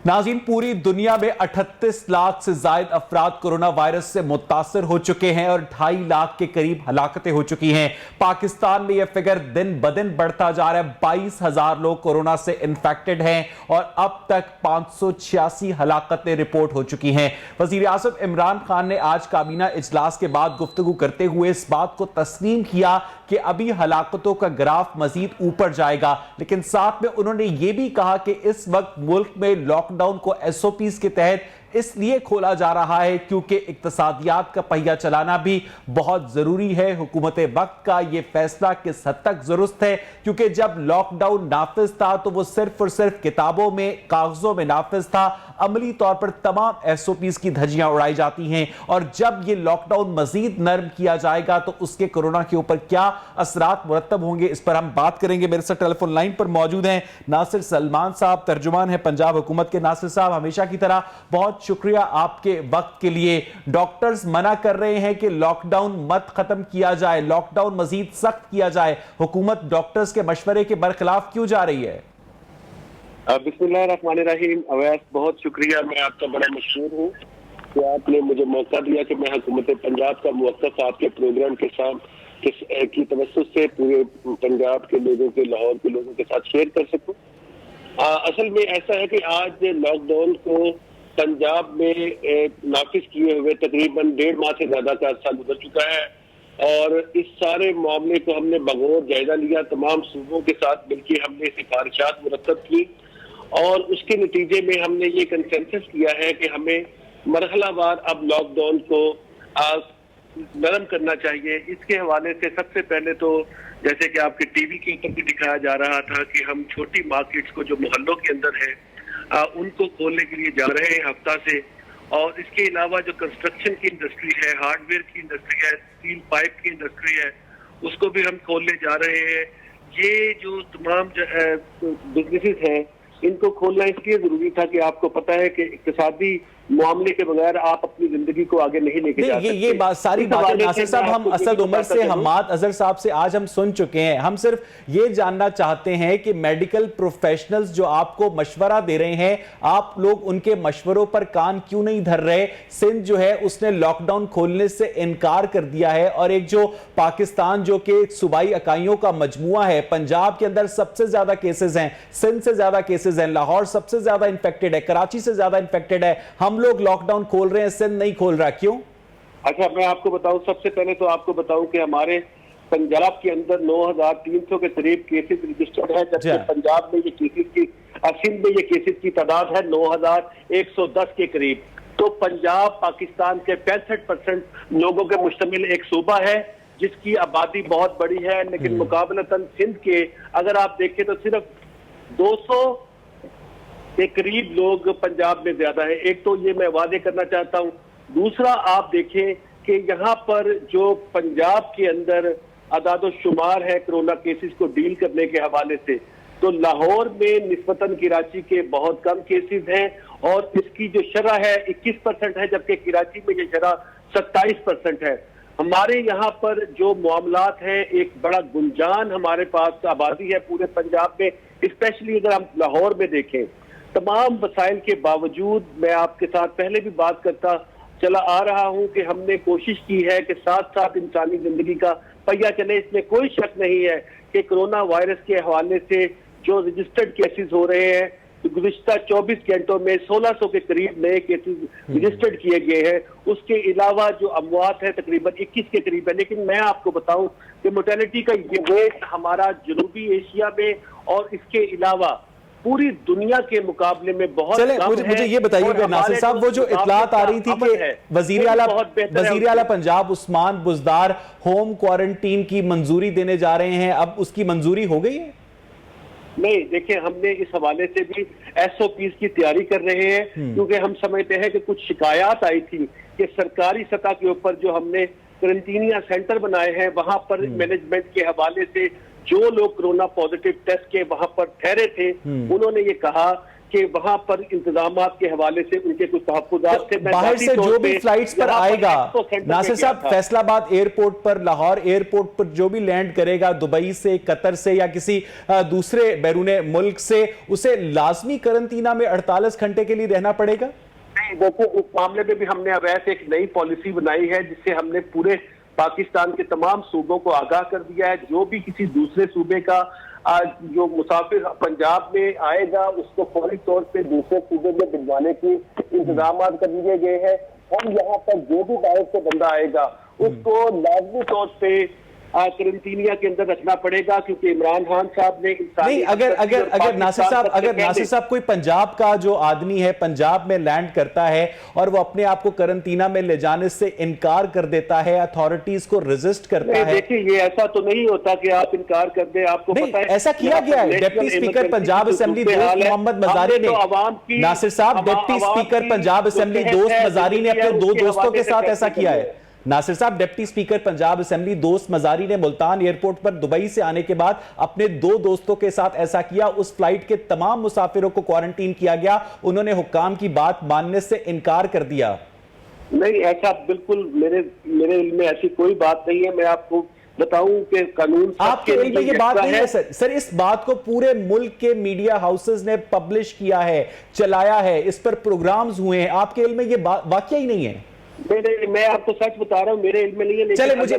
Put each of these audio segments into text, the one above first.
नाज़रीन, पूरी दुनिया में 38 लाख से ज्यादा अफराद कोरोना वायरस से मुतासर हो चुके हैं और 2.5 लाख के करीब हलाकतें हो चुकी हैं। पाकिस्तान में यह फिगर दिन ब दिन बढ़ता जा रहा है। 22,000 लोग कोरोना से इन्फेक्टेड हैं और अब तक 586 हलाकतें रिपोर्ट हो चुकी हैं। वजीर आज़म इमरान खान ने आज काबीना इजलास के बाद गुफ्तगू करते हुए इस बात को तस्लीम किया कि अभी हलाकतों का ग्राफ मजीद ऊपर जाएगा, लेकिन साथ में उन्होंने यह भी कहा कि इस वक्त मुल्क में लॉकडाउन को एसओपीज के तहत इसलिए खोला जा रहा है क्योंकि इक्तिसादियात का पहिया चलाना भी बहुत जरूरी है। हुकूमत वक्त का यह फैसला किस हद तक दुरुस्त है, क्योंकि जब लॉकडाउन नाफिज था तो वो सिर्फ और सिर्फ किताबों में, कागजों में नाफिज था। अमली तौर पर तमाम एसओपीज की धज्जियां उड़ाई जाती हैं और जब यह लॉकडाउन मजीद नर्म किया जाएगा तो उसके कोरोना के ऊपर क्या असरात मुरतब होंगे, इस पर हम बात करेंगे। मेरे साथ टेलीफोन लाइन पर मौजूद हैं नासिर सलमान साहब, तर्जुमान है पंजाब हुकूमत के। नासिर साहब, हमेशा की तरह बहुत शुक्रिया आपके वक्त के लिए। डॉक्टर्स मना कर रहे हैं कि लॉकडाउन मत खत्म किया जाए, लॉकडाउन मजीद सख्त किया जाए। हुकूमत डॉक्टर्स के मशवरे के बरखिलाफ क्यों जा रही है? बिस्मिल्लाहिर्रहमानिर्रहीम। अवैस, बहुत शुक्रिया। मैं आपका बड़ा मशहूर हूँ कि आपने मुझे मौका दिया कि मैं हुकूमत पंजाब का मुवक्कफ आपके प्रोग्राम के साथ की तवज्जुह से पूरे पंजाब के लोगों के, लाहौर के लोगों के साथ शेयर कर सकूं। असल में ऐसा है कि आज लॉकडाउन को पंजाब में नाफिज किए हुए तकरीबन 1.5 माह से ज्यादा का अर्सा गुजर चुका है और इस सारे मामले को हमने बगौर जायजा लिया। तमाम सूबों के साथ मिलकर हमने सिफारिशात मुरतब की और उसके नतीजे में हमने ये कंसेंसस किया है कि हमें मरहलावार अब लॉकडाउन को नरम करना चाहिए। इसके हवाले से सबसे पहले तो जैसे कि आपके टीवी के ऊपर भी दिखाया जा रहा था कि हम छोटी मार्केट्स को जो मोहल्लों के अंदर है उनको खोलने के लिए जा रहे हैं हफ्ता से। और इसके अलावा जो कंस्ट्रक्शन की इंडस्ट्री है, हार्डवेयर की इंडस्ट्री है, स्टील पाइप की इंडस्ट्री है, उसको भी हम खोलने जा रहे हैं। ये जो तमाम बिजनेसेस हैं इनको खोलना इसलिए जरूरी था कि आपको पता है कि इक्तिसादी मामले के बगैर आप अपनी जिंदगी को आगे नहीं लेके जा सकते। ये बात सारी बातें नासिर साहब हम असद उमर से, हम्माद अजहर साहब से आज हम सुन चुके हैं। हम सिर्फ ये जानना चाहते हैं कि मेडिकल प्रोफेशनल्स जो आपको मशवरा दे रहे हैं, आप लोग उनके मशवरों पर कान क्यों नहीं धर रहे? सिंध जो है उसने लॉकडाउन खोलने से इनकार कर दिया है और एक जो पाकिस्तान जो कि सूबाई इकाइयों का मजमुआ है, पंजाब के अंदर सबसे ज्यादा केसेस हैं, सिंध से ज्यादा केसेस हैं, लाहौर सबसे ज्यादा इंफेक्टेड है, कराची से ज्यादा इंफेक्टेड है। हम लोग लॉकडाउन खोल रहे हैं, सिंध नहीं खोल रहा, क्यों? अच्छा, मैं आपको बताऊं, सबसे पहले तो आपको बताऊं कि हमारे पंजाब के अंदर 9,300 के करीब केसेस रजिस्टर्ड है, जबकि पंजाब में ये केसेस की, सिंध में ये केसेस की तादाद है 9,110 के करीब। तो पंजाब पाकिस्तान के 65% लोगों के मुश्तमिल एक सूबा है जिसकी आबादी बहुत बड़ी है, लेकिन मुकाबलतन सिंध के अगर आप देखें तो सिर्फ 200 के करीब लोग पंजाब में ज्यादा है। एक तो ये मैं वादे करना चाहता हूँ। दूसरा, आप देखें कि यहाँ पर जो पंजाब के अंदर अदाद शुमार है कोरोना केसेस को डील करने के हवाले से, तो लाहौर में निस्बतन कराची के बहुत कम केसेस हैं और इसकी जो शरह है 21% है, जबकि कराची में ये शरह 27% है। हमारे यहाँ पर जो मामलात हैं, एक बड़ा गुंजान हमारे पास आबादी है पूरे पंजाब में, स्पेशली अगर हम लाहौर में देखें। तमाम वसाइल के बावजूद मैं आपके साथ पहले भी बात करता चला आ रहा हूं कि हमने कोशिश की है कि साथ साथ इंसानी जिंदगी का पहिया चले। इसमें कोई शक नहीं है कि कोरोना वायरस के हवाले से जो रजिस्टर्ड केसेस हो रहे हैं, तो गुज़िश्ता 24 घंटों में 1600 के करीब नए केसेस रजिस्टर्ड किए गए हैं। उसके अलावा जो अमवात है तकरीबन 21 के करीब है। लेकिन मैं आपको बताऊं कि मोर्टेलिटी का ये रेट हमारा जनूबी एशिया में और इसके अलावा पूरी दुनिया के मुकाबले में बहुत कम है। मुझे ये बताइए नासिर साहब, वो जो इतलात आ रही थी कि वजीर आला पंजाब उस्मान बुज़दार होम क्वारंटीन की मंजूरी देने जा रहे हैं, अब उसकी मंजूरी हो गई है? नहीं, देखिए, हमने इस हवाले से भी एसओपीज की तैयारी कर रहे हैं, क्योंकि हम समझते हैं कि कुछ शिकायत आई थी कि सरकारी सतह के ऊपर जो हमने क्वारंटीनिया सेंटर बनाए हैं वहां पर मैनेजमेंट के हवाले से जो लोग कोरोना पॉजिटिव टेस्ट के वहां पर ठहरे थे, उन्होंने ये कहा कि वहां पर इंतजामात के हवाले से उनके कुछ तहफ्फुज़ात थे। तो बाहर से जो भी फ्लाइट्स पर आएगा नासिर साहब, फैसलाबाद एयरपोर्ट पर, लाहौर एयरपोर्ट पर जो भी लैंड करेगा दुबई से, कतर से या किसी दूसरे बैरूने मुल्क से, उसे लाजमी करंतना में 48 घंटे के लिए रहना पड़ेगा? नहीं, देखो इस मामले में भी हमने अवैध एक नई पॉलिसी बनाई है जिससे हमने पूरे पाकिस्तान के तमाम सूबों को आगाह कर दिया है। जो भी किसी दूसरे सूबे का जो मुसाफिर पंजाब में आएगा उसको फौरी तौर पे दूसरे सूबे में भिजवाने की इंतजाम कर दिए गए हैं। हम यहाँ पर जो भी बाहर से बंदा आएगा उसको लाजमी तौर पे करंटीनिया के अंदर रखना पड़ेगा, क्योंकि इमरान खान साहब ने नहीं, अगर नासिर साहब कोई पंजाब का जो आदमी है पंजाब में लैंड करता है और वो अपने आप को करंटीना में ले जाने से इनकार कर देता है, अथॉरिटीज को रेजिस्ट करता है। देखिए ये ऐसा तो नहीं होता कि आप इनकार कर दे, आपको पता है ऐसा किया गया है। डिप्टी स्पीकर पंजाब असेंबली दोस्त मोहम्मद मजारी ने, नासिर साहब, डिप्टी स्पीकर पंजाब असेंबली दोस्त मजारी ने अपने 2 दोस्तों के साथ ऐसा किया है। नासिर साहब, डिप्टी स्पीकर पंजाब असेंबली दोस्त मजारी ने मुल्तान एयरपोर्ट पर दुबई से आने के बाद अपने 2 दोस्तों के साथ ऐसा किया। उस फ्लाइट के तमाम मुसाफिरों को क्वारंटीन किया गया, उन्होंने हुक्काम की बात मानने से इनकार कर दिया। नहीं, ऐसा बिल्कुल मेरे इल्म में ऐसी कोई बात नहीं है। मैं आपको बताऊं कि कानून आपके इल्म में ये बात नहीं है सर, इस बात को पूरे मुल्क के मीडिया हाउसेस ने पब्लिश किया है, चलाया है, इस पर प्रोग्राम्स हुए हैं। आपके इल्म में ये वाकया ही नहीं है? नहीं, मैं आपको सच बता रहा हूँ, मेरे इल्म में नहीं है। चले मुझे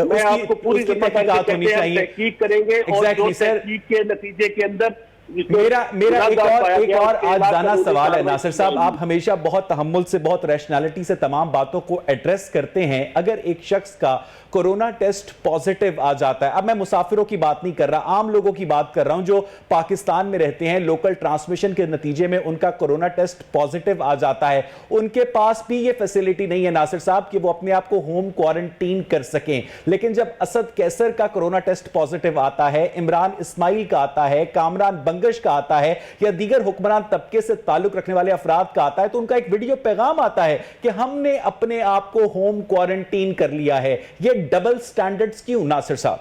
मैं आपको पूरी तहकीक करेंगे और तहकीक के नतीजे के अंदर मेरा एक और आज जाना सवाल है। नासिर साहब, आप हमेशा बहुत तहम्मुल से, बहुत रैशनैलिटी से तमाम बातों को एड्रेस करते हैं। अगर एक शख्स का कोरोना टेस्ट पॉजिटिव आ जाता है, अब मैं मुसाफिरों की बात नहीं कर रहा, आम लोगों की बात कर रहा हूं जो पाकिस्तान में रहते हैं, लोकल ट्रांसमिशन के नतीजे में उनका कोरोना टेस्ट पॉजिटिव आ जाता है, उनके पास भी ये फैसिलिटी नहीं है नासिर साहब कि वो अपने आप को होम क्वारंटीन कर सकें। लेकिन जब असद कैसर का कोरोना टेस्ट पॉजिटिव आता है, इमरान इस्माइल का आता है, कामरान बंगश का आता है या दीगर हुक्मरान तबके से ताल्लुक रखने वाले अफराद का आता है, तो उनका एक वीडियो पैगाम आता है कि हमने अपने आप को होम क्वारंटीन कर लिया है। ये डबल स्टैंडर्ड्स क्यों नासिर साहब?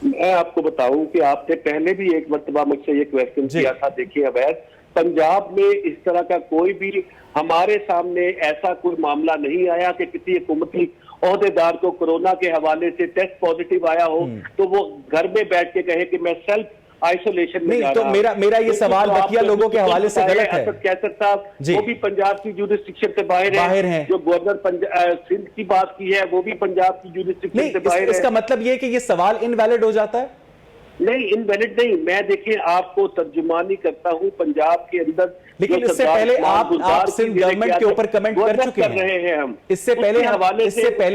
मैं आपको बताऊं कि आपने पहले भी एक मर्तबा मुझसे ये क्वेश्चन किया था। देखिए अवैध, पंजाब में इस तरह का कोई भी हमारे सामने ऐसा कोई मामला नहीं आया कि किसी हुकूमती ओहदेदार को कोरोना के हवाले से टेस्ट पॉजिटिव आया हो तो वो घर में बैठ के कहे कि मैं सेल्फ आइसोलेशन में नहीं। तो मेरा ये सवाल बकिया लोगों के हवाले से गलत है। कैसर साहब वो भी पंजाब की जुरिस्डिक्शन से बाहर हैं। जो गवर्नर सिंध की बात की है वो भी पंजाब की जुरिस्डिक्शन से बाहर है। इसका मतलब ये कि ये सवाल इनवैलिड हो जाता है? नहीं, इनवैलिड नहीं। मैं देखिए आपको तर्जुमानी करता हूं पंजाब के अंदर। लेकिन इससे पहले आप सिंध गवर्नमेंट के ऊपर कमेंट कर चुके हैं। हम इससे पहले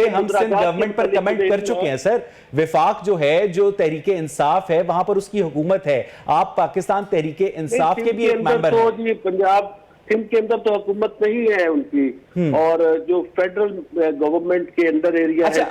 हम सिंध गवर्नमेंट पर कमेंट कर चुके हैं सर। विफाक जो है, जो तहरीके इंसाफ है, वहां पर उसकी हुकूमत है। आप पाकिस्तान तहरीके इंसाफ के भी एक मेंबर हैं। पंजाब सिंध के अंदर तो हुकूमत नहीं है उनकी, और जो फेडरल गवर्नमेंट के अंदर एरिया है।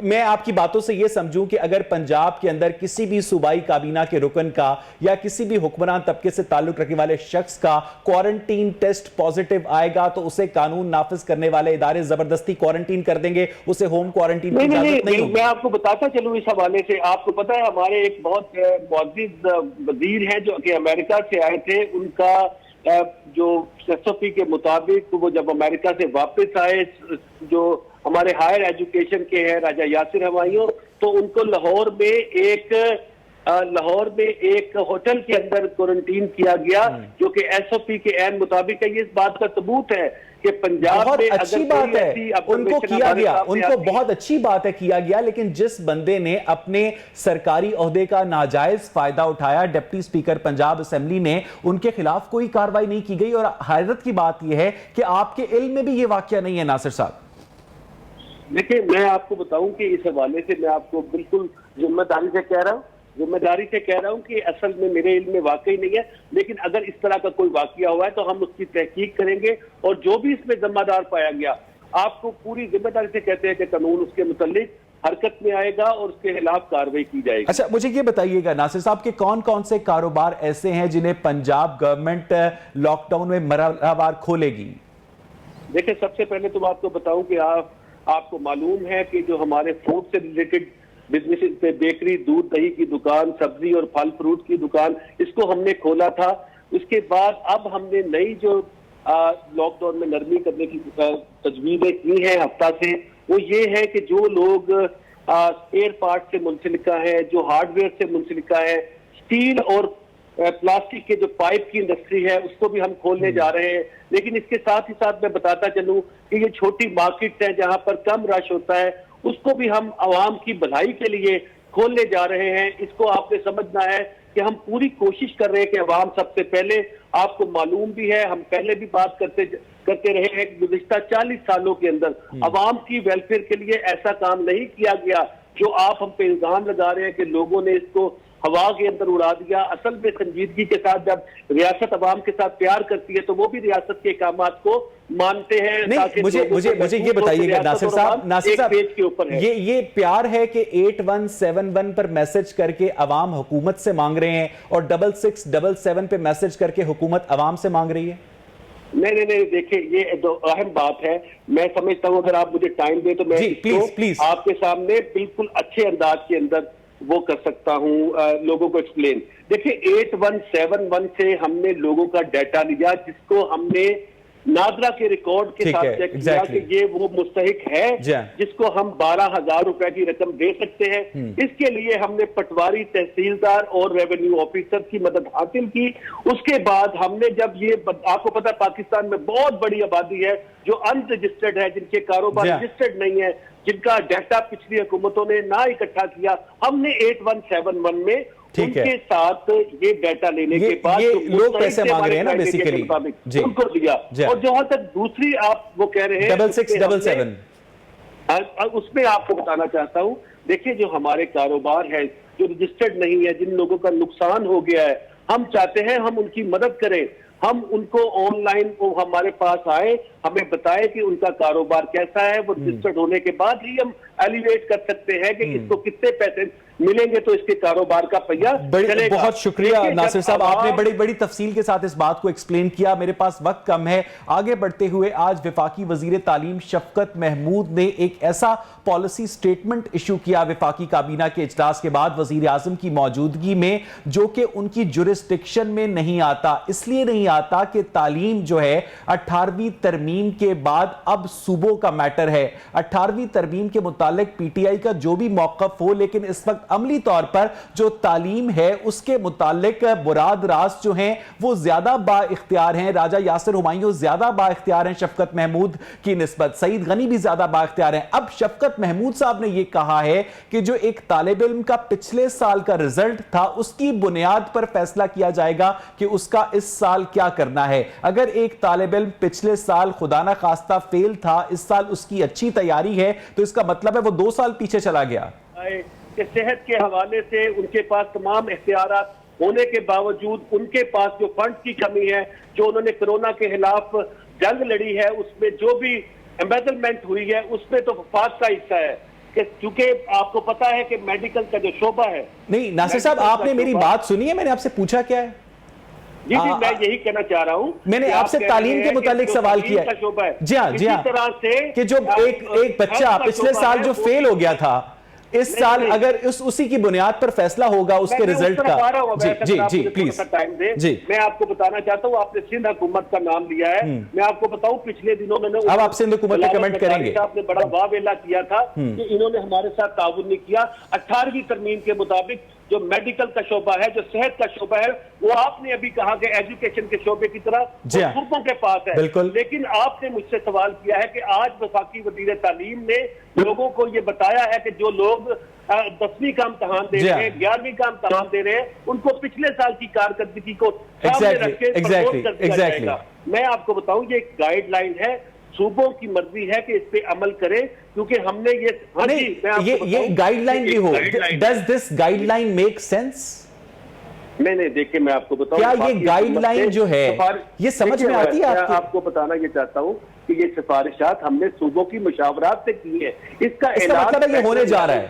मैं आपकी बातों से यह समझूं कि अगर पंजाब के अंदर किसी भी सूबाई काबीना के रुकन का या किसी भी हुक्मरान तबके से ताल्लुक रखने वाले शख्स का क्वारंटीन टेस्ट पॉजिटिव आएगा तो उसे कानून नाफिज करने वाले इदारे जबरदस्ती क्वारंटीन कर देंगे, उसे होम क्वारंटीन की इजाजत नहीं होगी। मैं आपको बताता चलूं इस हवाले से। आपको पता है हमारे एक बहुत मुअज़्ज़िज़ वजीर हैं जो कि अमेरिका से आए थे। उनका जो एसओपी के मुताबिक वो जब अमेरिका से वापस आए, जो हमारे हायर एजुकेशन के हैं राजा यासिर हमायूं, तो उनको लाहौर में एक होटल के अंदर क्वारंटीन किया गया, जो कि एसओपी के ऐन मुताबिक है। ये इस बात का सबूत है कि पंजाब बहुत में अच्छी बात है उनको किया गया, उनको बहुत अच्छी बात है किया गया। लेकिन जिस बंदे ने अपने सरकारी ओहदे का नाजायज फायदा उठाया, डिप्टी स्पीकर पंजाब असेंबली ने, उनके खिलाफ कोई कार्रवाई नहीं की गई। और हैरत की बात यह है कि आपके इल्म में भी यह वाकया नहीं है नासिर साहब। देखिए मैं आपको बताऊं कि इस हवाले से मैं आपको बिल्कुल जिम्मेदारी से कह रहा हूं कि असल में मेरे इल्म में वाकई नहीं है। लेकिन अगर इस तरह का कोई वाकया हुआ है तो हम उसकी तहकीक करेंगे, और जो भी इसमें जिम्मेदार पाया गया, आपको पूरी जिम्मेदारी से कहते हैं कि कानून उसके मुतालिक हरकत में आएगा और उसके खिलाफ कार्रवाई की जाएगी। अच्छा, मुझे ये बताइएगा नासिर साहब के कौन कौन से कारोबार ऐसे हैं जिन्हें पंजाब गवर्नमेंट लॉकडाउन में मरहबार खोलेगी? देखिए सबसे पहले तो आपको बताऊं कि आपको मालूम है कि जो हमारे फूड से रिलेटेड बिजनेस पे बेकरी, दूध दही की दुकान, सब्जी और फल फ्रूट की दुकान, इसको हमने खोला था। उसके बाद अब हमने नई जो लॉकडाउन में नरमी करने की तजवीजें की हैं हफ्ता से, वो ये है कि जो लोग स्पेयर पार्ट से मुंसलिका है, जो हार्डवेयर से मुंसलिका है, स्टील और प्लास्टिक के जो पाइप की इंडस्ट्री है, उसको भी हम खोलने जा रहे हैं। लेकिन इसके साथ ही साथ मैं बताता चलूं कि ये छोटी मार्केट है जहां पर कम रश होता है, उसको भी हम आवाम की भलाई के लिए खोलने जा रहे हैं। इसको आपने समझना है कि हम पूरी कोशिश कर रहे हैं कि आवाम सबसे पहले, आपको मालूम भी है, हम पहले भी बात करते रहे हैं, गुज़िश्ता 40 सालों के अंदर आवाम की वेलफेयर के लिए ऐसा काम नहीं किया गया जो आप हम पे इल्जाम लगा रहे हैं कि लोगों ने इसको हवा के अंदर उड़ा दिया। असल में संजीदगी के साथ जब रियासत आवाम के साथ प्यार करती है तो वो भी रियासत के कामात को मानते हैं। नहीं, मुझे ये बताइएगा नासिर साहब पेज के ऊपर है। ये प्यार है कि 8171 पर मैसेज करके अवाम हुकूमत से मांग रहे हैं और 6677 पे मैसेज करके हुकूमत अवाम से मांग रही है? नहीं, देखिए ये दो अहम बात है। मैं समझता हूं अगर आप मुझे टाइम दे तो मैं प्लीज आपके सामने बिल्कुल अच्छे अंदाज के अंदर वो कर सकता हूं, लोगों को एक्सप्लेन। देखिए 8171 से हमने लोगों का डाटा लिया, जिसको हमने नादरा के रिकॉर्ड के साथ चेक किया कि ये वो मुस्तहिक है जिसको हम 12,000 रुपए की रकम दे सकते हैं। इसके लिए हमने पटवारी, तहसीलदार और रेवेन्यू ऑफिसर की मदद हासिल की। उसके बाद हमने जब ये, आपको पता है पाकिस्तान में बहुत बड़ी आबादी है जो अनरजिस्टर्ड है, जिनके कारोबार रजिस्टर्ड नहीं है, जिनका डाटा पिछली हुकूमतों ने ना इकट्ठा किया, हमने 8171 में उनके साथ ये डाटा लेने के बाद ये लोग पैसे मांग रहे हैं ना बेसिकली, उनको दिया। और जहां तक दूसरी आप वो कह रहे हैं 6677 उसमें आपको बताना चाहता हूं, देखिए जो हमारे कारोबार है जो रजिस्टर्ड नहीं है, जिन लोगों का नुकसान हो गया है, हम चाहते हैं हम उनकी मदद करें। हम उनको ऑनलाइन वो हमारे पास आए, हमें बताए कि उनका कारोबार कैसा है, वो रजिस्टर्ड होने के बाद ही हम एलिवेट कर सकते हैं कि इसको कितने पैसे मिलेंगे तो इसके कारोबार का पहिया चलेगा। बहुत शुक्रिया नासिर साहब, आपने बड़ी बड़ी तफसील के साथ इस बात को एक्सप्लेन किया। मेरे पास वक्त कम है, आगे बढ़ते हुए आज विफाकी वजीर तालीम शफकत महमूद ने एक ऐसा पॉलिसी स्टेटमेंट इशू किया विफाकी काबीना के इजलास के बाद वजीर आजम की मौजूदगी में, जो कि उनकी जुरिस्डिक्शन में नहीं आता। इसलिए नहीं आता कि तालीम जो है 18वीं तरमीम के बाद अब सूबों का मैटर है। 18वीं तरमीम के मुतालिक पीटीआई का जो भी मौकफ हो, लेकिन इस वक्त अमली तौर पर जो तालीम है उसके मुतालिक बुराद रास जो हैं वो ज्यादा बाइख्तियार हैं। राजा यासिर हुमायूं ज्यादा बाइख्तियार हैं शफकत महमूद की निस्बत, सईद गनी भी ज्यादा बाइख्तियार हैं। अब शफकत महमूद साहब ने यह कहा है कि जो एक तालिब इल्म का पिछले साल का रिजल्ट था उसकी बुनियाद पर फैसला किया जाएगा कि उसका इस साल क्या करना है। अगर एक तालिब इल्म पिछले साल खुदा ना खास्ता फेल था, इस साल उसकी अच्छी तैयारी है, तो इसका मतलब है वो 2 साल पीछे चला गया। कि सेहत के हवाले से उनके पास तमाम इख्तियारात होने के बावजूद उनके पास जो फंड की कमी है, जो उन्होंने कोरोना के खिलाफ जंग लड़ी है, उसमें जो भी एम्बेजलमेंट हुई है उसमें तो वफाक का हिस्सा है कि चूंकि आपको पता है कि मेडिकल का जो शोबा है। नहीं नासिर साहब, आपने मेरी बात सुनी है? मैंने आपसे पूछा क्या है? जी मैं यही कहना चाह रहा हूं। मैंने आपसे तालीम के मुतालिक सवाल किया है। जी हाँ, इसी तरह से कि जो एक बच्चा पिछले साल जो फेल हो गया था, इस साल अगर उसी की बुनियाद पर फैसला होगा उसके रिजल्ट का। जी प्लीज टाइम दे। मैं आपको बताना चाहता हूं, आपने सिंध हुकूमत का नाम लिया है, मैं आपको बताऊं पिछले दिनों में अब आप सिंध हुकूमत पे कमेंट करेंगे। आपने बड़ा वावेला किया था कि इन्होंने हमारे साथ ताउन नहीं किया। 18वीं तरमीम के मुताबिक जो मेडिकल का शोबा है, जो सेहत का शोबा है, वो आपने अभी कहा कि एजुकेशन के शोबे की तरह सूबों के पास है। लेकिन आपने मुझसे सवाल किया है कि आज वफाकी वजीर तालीम ने लोगों को ये बताया है कि जो लोग 10वीं का इम्तहान दे रहे हैं, 11वीं का इम्तहान दे रहे हैं, उनको पिछले साल की कारकर्दगी को सामने रख के प्रमोट कर दिया जाएगा। मैं आपको बताऊं ये एक गाइडलाइन है, सूबों की मर्जी है कि इस पे अमल करें, क्योंकि हमने ये गाइडलाइन भी हो। Does this guideline make sense? नहीं देखिए मैं आपको बताऊं, क्या ये गाइडलाइन जो है ये समझ में आती है आपको? आपको बताना ये चाहता हूं कि ये सिफारिशात हमने सूबों की मुशावरात से की है। इसका मतलब है ये होने जा रहा है।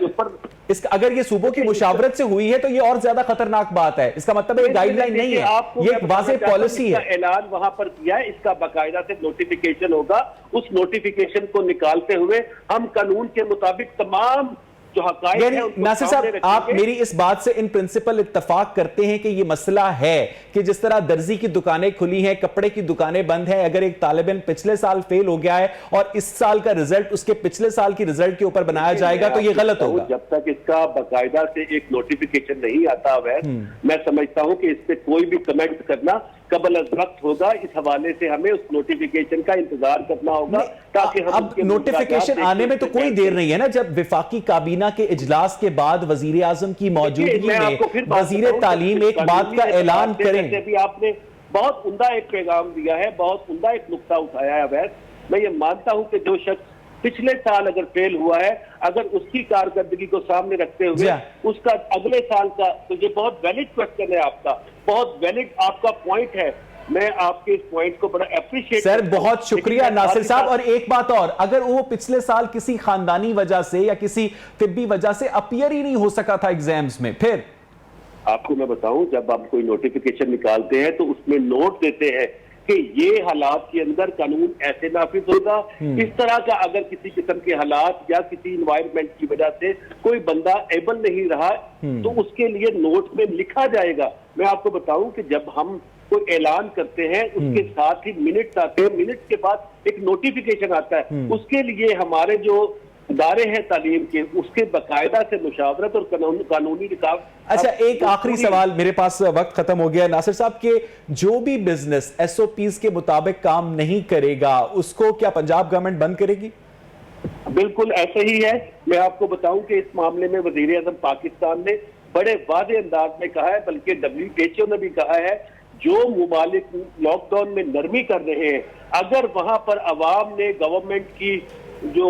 इसका अगर ये सूबों की मुशावरत से हुई है तो ये और ज्यादा खतरनाक बात है। इसका मतलब ये गाइडलाइन नहीं है, ये एक वाज़ेह पॉलिसी है। ऐलान वहां पर किया है, इसका बाकायदा से नोटिफिकेशन होगा। उस नोटिफिकेशन को निकालते हुए हम कानून के मुताबिक तमाम जो हकायक है उनको नासिर साहब, आप मेरी इस बात से इन प्रिंसिपल इत्तेफाक करते हैं कि ये मसला है कि जिस तरह दर्जी की दुकानें खुली हैं, कपड़े की दुकानें बंद हैं, अगर एक तालिब इल्म पिछले साल फेल हो गया है और इस साल का रिजल्ट उसके पिछले साल की रिजल्ट के ऊपर बनाया जाएगा तो ये गलत होगा? जब तक इसका बाकायदा से एक नोटिफिकेशन नहीं आता है, मैं समझता हूं कि इस पे कोई भी कमेंट करना कबल अज़ वक्त होगा। इस हवाले से हमें उस नोटिफिकेशन का इंतजार करना होगा ताकि हम अब नोटिफिकेशन आने में तो कोई देर नहीं है ना। जब विफाकी काबीना के इजलास के बाद वजीर आजम की मौजूदगी में वजीर तालीम एक बात का ऐलान करें। भी आपने बहुत उम्दा एक पैगाम दिया है, बहुत उम्दा एक नुक्ता उठाया है अवैध। मैं ये मानता हूं कि जो शख्स पिछले साल अगर फेल हुआ है, अगर उसकी कारकर्दगी को सामने रखते हुए उसका अगले साल का, तो ये बहुत वैलिड क्वेश्चन है आपका, बहुत वैलिड आपका पॉइंट है। मैं आपके इस पॉइंट को बड़ा अप्रिशिएट सर, बहुत शुक्रिया नासिर साहब। और एक बात और, अगर वो पिछले साल किसी खानदानी वजह से या किसी तिब्बी वजह से अपीयर ही नहीं हो सका था एग्जाम्स में, फिर आपको मैं बताऊं, जब आप कोई नोटिफिकेशन निकालते हैं तो उसमें नोट देते हैं कि ये हालात के अंदर कानून ऐसे नाफिज होगा। इस तरह का अगर किसी किस्म के हालात या किसी इन्वायरमेंट की वजह से कोई बंदा एबल नहीं रहा तो उसके लिए नोट में लिखा जाएगा। मैं आपको बताऊं कि जब हम कोई ऐलान करते हैं उसके साथ ही मिनट्स आते हैं, मिनट्स के बाद एक नोटिफिकेशन आता है। उसके लिए हमारे जो इदारे हैं तालीम के, उसके बाकायदा से मुशावरत और कानूनी रिकाव। अच्छा, एक आखिरी सवाल, मेरे पास वक्त खत्म हो गया नासिर साहब, के जो भी बिजनेस SOPs के मुताबिक काम नहीं करेगा उसको क्या पंजाब गवर्नमेंट बंद करेगी? बिल्कुल ऐसा ही है। मैं आपको बताऊं कि इस मामले में वजीर आजम पाकिस्तान ने बड़े वादे अंदाज में कहा है, बल्कि WHO ने भी कहा है, जो मुमालिक लॉकडाउन में नरमी कर रहे हैं, अगर वहां पर अवाम ने गवर्नमेंट की जो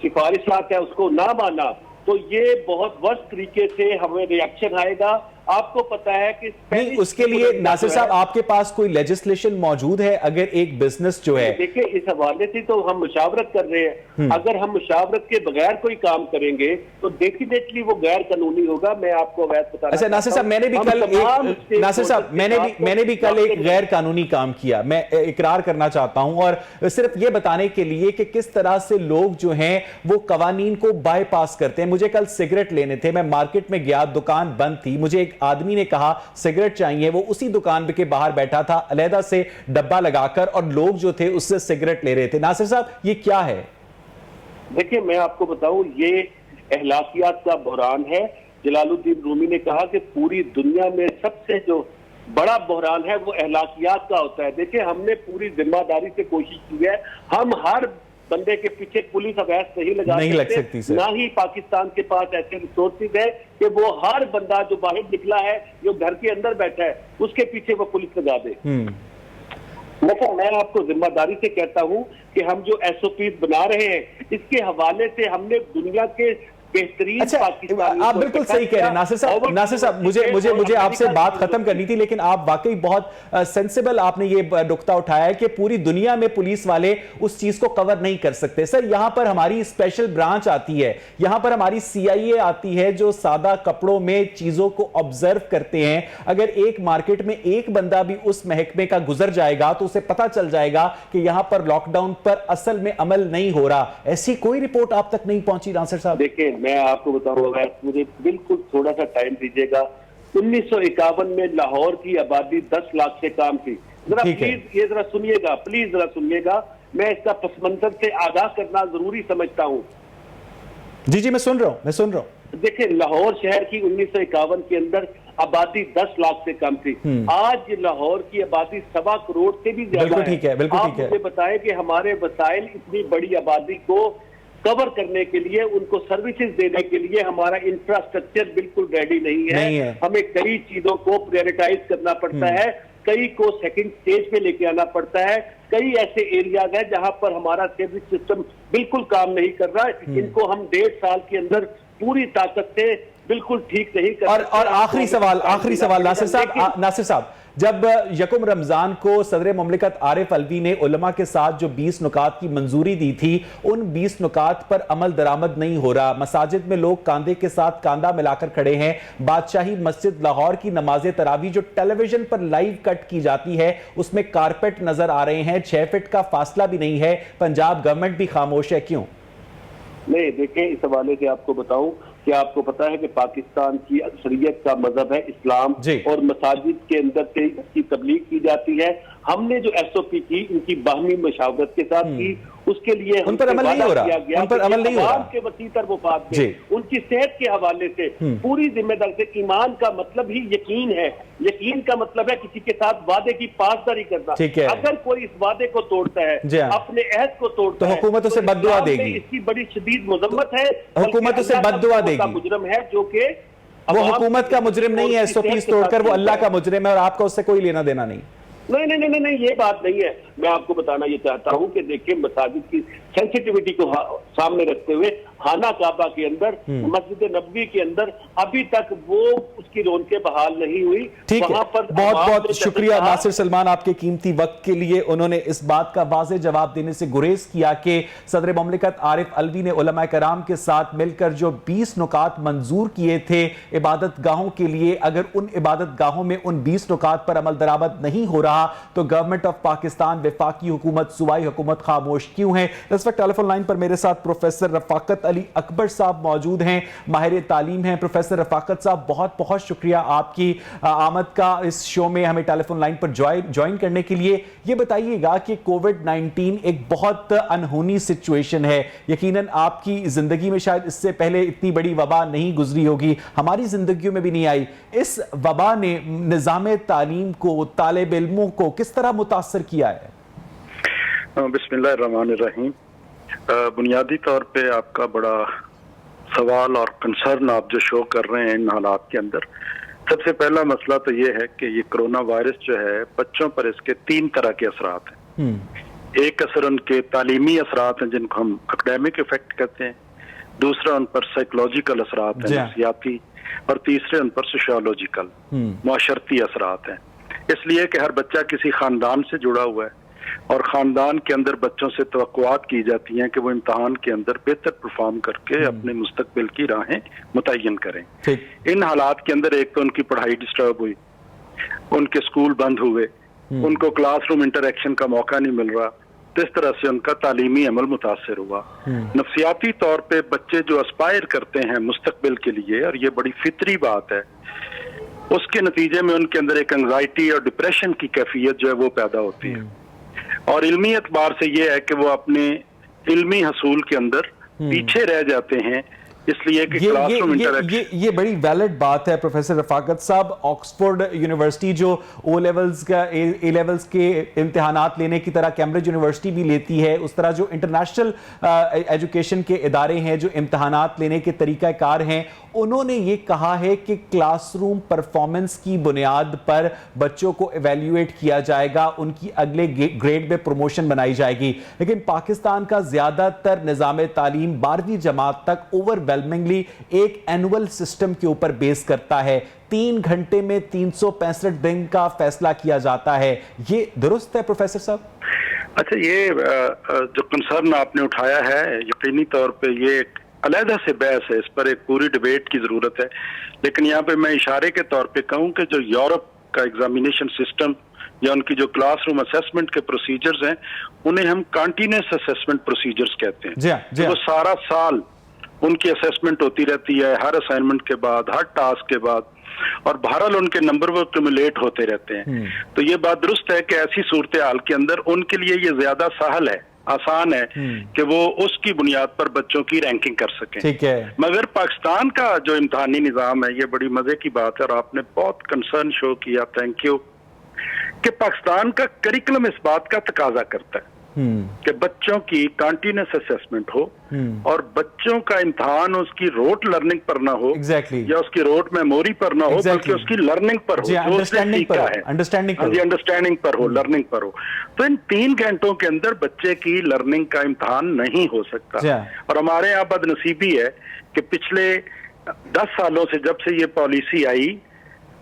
सिफारिशात है उसको ना माना तो ये बहुत वर्स्ट तरीके से हमें रिएक्शन आएगा। आपको पता है कि नहीं, उसके लिए नासिर साहब आपके पास कोई लेजिस्लेशन मौजूद है? अगर एक बिजनेस जो है, देखिए इस हवाले से तो हम मुशावरत कर रहे हैं। अगर हम मुशावरत के बगैर कोई काम करेंगे तो डेफिनेटली वो गैर कानूनी होगा। मैं आपको वैसे बता। अच्छा नासिर साहब, मैंने भी कल एक गैर कानूनी काम किया, मैं इकरार करना चाहता हूं, और सिर्फ ये बताने के लिए कि किस तरह से लोग जो हैं वो कवानीन को बाईपास करते हैं। मुझे कल सिगरेट लेने थे, मैं मार्केट में गया, दुकान बंद थी, मुझे एक आदमी ने कहा सिगरेट चाहिए, वो उसी दुकान के बाहर बैठा था अलहदा से डब्बा लगाकर, और लोग जो थे उससे सिगरेट ले रहे थे। नासिर साहब, ये क्या है? देखिए मैं आपको बताऊं, ये अहलाकियात का बहरान है। जलालुद्दीन रूमी ने कहा कि पूरी दुनिया में सबसे जो बड़ा बहरान है वो अहलाकियात का होता है। देखिए हमने पूरी जिम्मेदारी से कोशिश की है, हम हर बंदे के पीछे पुलिस अवैध नहीं लग सकती, ना ही पाकिस्तान के पास ऐसे रिसोर्सेज है कि वो हर बंदा जो बाहर निकला है, जो घर के अंदर बैठा है, उसके पीछे वो पुलिस लगा दे। लेकिन मैं आपको जिम्मेदारी से कहता हूं कि हम जो SOPs बना रहे हैं इसके हवाले से हमने दुनिया के बेहतरीन। अच्छा, आप बिल्कुल सही कह रहे हैं नासिर साहब, मुझे आपसे बात खत्म करनी थी, लेकिन आप वाकई बहुत सेंसिबल आपने ये नुक्ता उठाया है कि पूरी दुनिया में पुलिस वाले उस चीज को कवर नहीं कर सकते। सर, यहां पर हमारी स्पेशल ब्रांच आती है, यहां पर हमारी CIA आती है जो सादा कपड़ों में चीजों को ऑब्जर्व करते हैं। अगर एक मार्केट में एक बंदा भी उस महकमे का गुजर जाएगा तो उसे पता चल जाएगा कि यहां पर लॉकडाउन पर असल में अमल नहीं हो रहा। ऐसी कोई रिपोर्ट आप तक नहीं पहुंची नासिर साहब? देखिए मैं आपको बताऊंगा, मुझे बिल्कुल थोड़ा सा टाइम दीजिएगा। 1951 में लाहौर की आबादी 10 लाख से कम थी। जरा प्लीज ये जरा सुनिएगा, प्लीज जरा सुनिएगा। मैं इसका पस मंजर से आगाह करना जरूरी समझता हूँ। जी मैं सुन रहा हूँ। देखिए लाहौर शहर की 1951 के अंदर आबादी 10 लाख से कम थी। आज लाहौर की आबादी 1.25 करोड़ से भी ज्यादा है। आप मुझे बताएं कि हमारे वसाइल इतनी बड़ी आबादी को कवर करने के लिए, उनको सर्विसेज देने के लिए हमारा इंफ्रास्ट्रक्चर बिल्कुल रेडी नहीं है। हमें कई चीजों को प्रायोरिटाइज करना पड़ता है, कई को सेकंड स्टेज पे लेके आना पड़ता है। कई ऐसे एरियाज हैं जहां पर हमारा सर्विस सिस्टम बिल्कुल काम नहीं कर रहा है। इनको हम 1.5 साल के अंदर पूरी ताकत से बिल्कुल ठीक नहीं कर। और आखिरी सवाल नासिर साहब, जब यकुम रमजान को सदर मुमलिकत आरिफ अलवी ने उलमा के साथ जो 20 नुकात की मंजूरी दी थी, उन 20 नुकात पर अमल दरामद नहीं हो रहा। मसाजिद में लोग कांधे के साथ कांधा मिलाकर खड़े हैं। बादशाही मस्जिद लाहौर की नमाज तरावी जो टेलीविजन पर लाइव कट की जाती है उसमें कारपेट नजर आ रहे हैं, 6 फीट का फासला भी नहीं है। पंजाब गवर्नमेंट भी खामोश है, क्यों? नहीं, देखिए इस हवाले से आपको बताऊं, क्या आपको पता है कि पाकिस्तान की अक्सरियत का मजहब है इस्लाम और मसाजिद के अंदर से इसकी तबलीग की जाती है। हमने जो SOP की इनकी बाहमी मशावरत के साथ की, उसके लिए उन पर अमल नहीं हो रहा, उन पर अमल नहीं हो रहा के वसीतर मुफाद में उनकी सेहत के हवाले से पूरी जिम्मेदारी से। ईमान का मतलब ही यकीन है, यकीन का मतलब है किसी के साथ वादे की पासदारी करना। अगर कोई इस वादे को तोड़ता है, अपने अहद को तोड़ता है, तो हुकूमत उसे बद्दुआ देगी। इसकी बड़ी शदीद मजम्मत है, हुकूमत उसे बद्दुआ देगी। मुजरम है जो कि वो हुकूमत का मुजरिम नहीं है, SOPs तोड़कर वो अल्लाह का मुजरिम है और आपका उससे कोई लेना देना नहीं। नहीं नहीं नहीं नहीं, ये बात नहीं है। मैं आपको बताना ये चाहता हूं कि देखिए, मसाजिद की सेंसिटिविटी को सामने रखते हुए खाना काबा के अंदर, मस्जिद नबवी के अंदर अभी तक वो उसकी रौनकें बहाल नहीं हुई। ठीक है, बहुत बहुत शुक्रिया नासिर सलमान आपके कीमती वक्त के लिए। उन्होंने इस बात का वाज़ेह जवाब देने से गुरेज किया कि सदर मुमलिकत आरिफ अलवी ने उलमा कराम के साथ मिलकर जो 20 नुकात मंजूर किए थे इबादत गाहों के लिए, अगर उन इबादत गाहों में उन 20 नुकात पर अमल दरामद नहीं हो रहा तो गवर्नमेंट ऑफ पाकिस्तान, वफाकी हुकूमत, सूबाई हुकूमत खामोश क्यों है? इस वक्त टेलीफोन लाइन पर मेरे साथ प्रोफेसर रफाकत अली अकबर साहब मौजूद हैं, माहिर तालीम हैं। प्रोफेसर रफाकत साहब, बहुत बहुत शुक्रिया आपकी आमद का इस शो में हमें टेलीफोन लाइन पर ज्वाइन करने के लिए। ये बताइएगा कि कोविड-19 एक बहुत अनहोनी सिचुएशन है, यकीनन आपकी जिंदगी में शायद इससे पहले इतनी बड़ी वबा नहीं गुजरी होगी, हमारी जिंदगियों में भी नहीं आई। इस वबा ने निज़ाम तालीम को, तालिब इल्मों को किस तरह मुतासर किया है? बिस्मिल्लाहिर्रहमानिर्रहीम। बुनियादी तौर पे आपका बड़ा सवाल और कंसर्न आप जो शो कर रहे हैं इन हालात के अंदर, सबसे पहला मसला तो ये है कि ये कोरोना वायरस जो है बच्चों पर इसके 3 तरह के असरात हैं। एक असर उनके तालीमी असरात हैं जिनको हम एकेडमिक इफेक्ट कहते हैं, दूसरा उन पर साइकोलॉजिकल असरात हैं, नफ्सियाती, और तीसरे उन पर सोशियोलॉजिकल मुआशरती असरात हैं। इसलिए कि हर बच्चा किसी खानदान से जुड़ा हुआ है और खानदान के अंदर बच्चों से तवक्कुआत की जाती हैं कि वो इम्तहान के अंदर बेहतर परफॉर्म करके अपने मुस्तकबिल की राहें मुतय्यन करें। इन हालात के अंदर एक तो उनकी पढ़ाई डिस्टर्ब हुई, उनके स्कूल बंद हुए, उनको क्लासरूम इंटरेक्शन का मौका नहीं मिल रहा, तो इस तरह से उनका तालीमी अमल मुतासर हुआ। नफ्सियाती तौर पे बच्चे जो एस्पायर करते हैं मुस्तकबिल के लिए, और ये बड़ी फितरी बात है, उसके नतीजे में उनके अंदर एक एंजाइटी और डिप्रेशन की कैफियत जो है वो पैदा होती है। और इल्मी एतबार से ये है कि वो अपने इल्मी हसूल के अंदर पीछे रह जाते हैं, इसलिए कि क्लासरूम इंटरेक्शन। ये बड़ी वैलिड बात है प्रोफेसर रफाकत साहब। ऑक्सफोर्ड यूनिवर्सिटी जो ओ लेवल्स का ए लेवल्स के इम्तिहानात लेने की तरह कैम्ब्रिज यूनिवर्सिटी भी लेती है, उस तरह जो इंटरनेशनल एजुकेशन के इदारे हैं जो इम्तिहानात लेने के तरीक़ाकार हैं, उन्होंने ये कहा है कि क्लासरूम परफॉर्मेंस की बुनियाद पर बच्चों को एवेल्युएट किया जाएगा, उनकी अगले ग्रेड में प्रमोशन बनाई जाएगी। लेकिन पाकिस्तान का ज्यादातर निज़ाम तालीम 12वीं जमात तक ओवरवेलमिंगली एक एनुअल सिस्टम के ऊपर बेस करता है। 3 घंटे में 365 दिन का फैसला किया जाता है। ये दुरुस्त है प्रोफेसर साहब? अच्छा, ये जो कंसर्न आपने उठाया है, यकीनी तौर पे ये एक अलहदा से बहस है, इस पर एक पूरी डिबेट की जरूरत है। लेकिन यहाँ पे मैं इशारे के तौर पे कहूँ कि जो यूरोप का एग्जामिनेशन सिस्टम या उनकी जो क्लासरूम असेसमेंट के प्रोसीजर्स हैं, उन्हें हम कंटिन्यूअस असेसमेंट प्रोसीजर्स कहते हैं। वो सारा साल उनकी असेसमेंट होती रहती है, हर असाइनमेंट के बाद, हर टास्क के बाद, और बहरहाल उनके नंबर वो एक्युमुलेट होते रहते हैं। तो ये बात दुरुस्त है कि ऐसी सूरत हाल के अंदर उनके लिए ये ज्यादा सहल है, आसान है कि वो उसकी बुनियाद पर बच्चों की रैंकिंग कर सकें। ठीक है। मगर पाकिस्तान का जो इम्तिहानी निज़ाम है, ये बड़ी मजे की बात है और आपने बहुत कंसर्न शो किया, थैंक यू, कि पाकिस्तान का करिकुलम इस बात का तकाजा करता है कि बच्चों की कंटिन्यूअस असेसमेंट हो और बच्चों का इम्तिहान उसकी रोट लर्निंग पर ना हो, या उसकी रोट मेमोरी पर ना हो, बल्कि उसकी लर्निंग पर हो, अंडरस्टैंडिंग पर हो, लर्निंग पर हो। तो इन 3 घंटों के अंदर बच्चे की लर्निंग का इम्तिहान नहीं हो सकता। और हमारे यहाँ बदनसीबी है कि पिछले 10 सालों से, जब से ये पॉलिसी आई,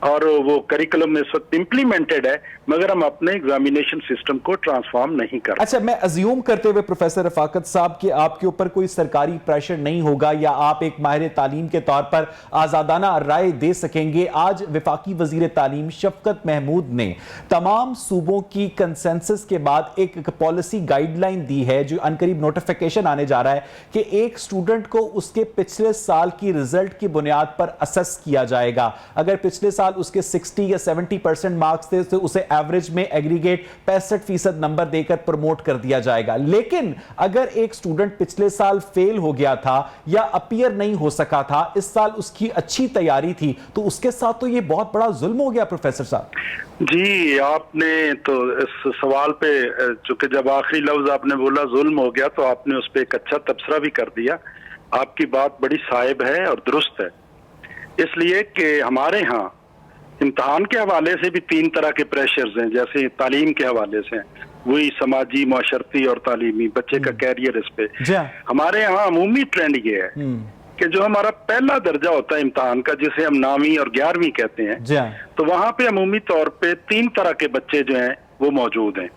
और वो करिकुलम इस वक्त इम्प्लीमेंटेड है, मगर हम अपने एग्जामिनेशन सिस्टम को ट्रांसफॉर्म नहीं कर रहे। अच्छा, मैं अज्यूम करते हुए प्रोफेसर रफाकत साहब कि आपके ऊपर कोई सरकारी प्रेशर नहीं होगा या आप एक माहिर तालीम के तौर पर आजादाना राय दे सकेंगे। आज वफाकी वजीर तालीम शफकत महमूद ने तमाम सूबों की कंसेंसस के बाद एक पॉलिसी गाइडलाइन दी है, जो अनकरीब नोटिफिकेशन आने जा रहा है कि एक स्टूडेंट को उसके पिछले साल की रिजल्ट की बुनियाद पर असेस किया जाएगा। अगर पिछले साल उसके 60 या 70% मार्क्स थे तो उसे एवरेज में एग्रीगेट 65% नंबर देकर प्रमोट कर दिया जाएगा। लेकिन अगर एक स्टूडेंट पिछले साल फेल हो गया था या अपीयर नहीं हो सका था, इस साल उसकी अच्छी तैयारी थी, तो उसके साथ तो यह बहुत बड़ा जुल्म हो गया प्रोफेसर साहब। जी, आपने तो इस सवाल पे, चूंकि जब आखिरी लफ्ज आपने बोला जुल्म हो गया, तो आपने उस पर एक अच्छा तबसरा भी कर दिया। आपकी बात बड़ी साहिब है और दुरुस्त है, इसलिए कि हमारे यहाँ इम्तहान के हवाले से भी 3 तरह के प्रेशर्स हैं। जैसे तालीम के हवाले से वही समाजी, माशरती और तालीमी, बच्चे का कैरियर, इस पे हमारे यहाँ अमूमी ट्रेंड ये है कि जो हमारा पहला दर्जा होता है इम्तहान का, जिसे हम 9वीं और 11वीं कहते हैं, तो वहां पे अमूमी तौर पे 3 तरह के बच्चे जो हैं वो मौजूद हैं।